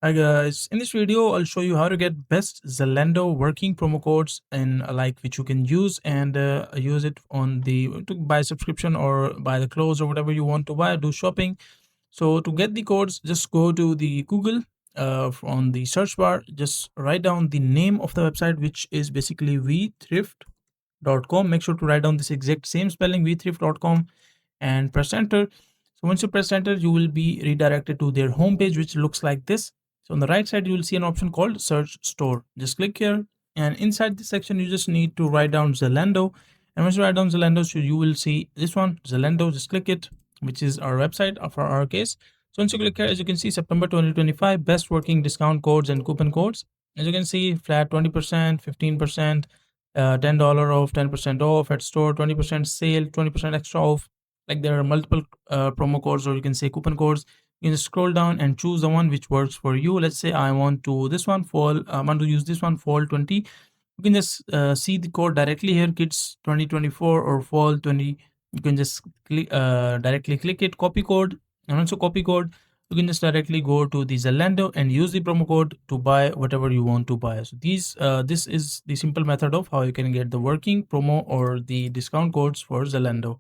Hi guys, in this video I'll show you how to get best Zalando working promo codes and like which you can use and use it on the to buy subscription or buy the clothes or whatever you want to buy, do shopping. So to get the codes, just go to the Google on the search bar, just write down the name of the website, which is basically vthrift.com. Make sure to write down this exact same spelling, vthrift.com, and press enter. So once you press enter, you will be redirected to their homepage, which looks like this. So on the right side, you will see an option called search store. Just click here, and inside this section, you just need to write down Zalando. And once you write down Zalando, so you will see this one, Zalando. Just click it, which is our website for our case. So once you click here, as you can see, September 2025, best working discount codes and coupon codes. As you can see, flat 20%, 15%, $10 off, 10% off at store, 20% sale, 20% extra off. Like there are multiple promo codes, or you can say coupon codes. You can just scroll down and choose the one which works for you. Let's say I want to this one fall. I want to use this one fall 20. You can just see the code directly here, kids 2024 or fall 20. You can just directly click it, copy code, and once you copy code, you can just directly go to the Zalando and use the promo code to buy whatever you want to buy. So this is the simple method of how you can get the working promo or the discount codes for Zalando.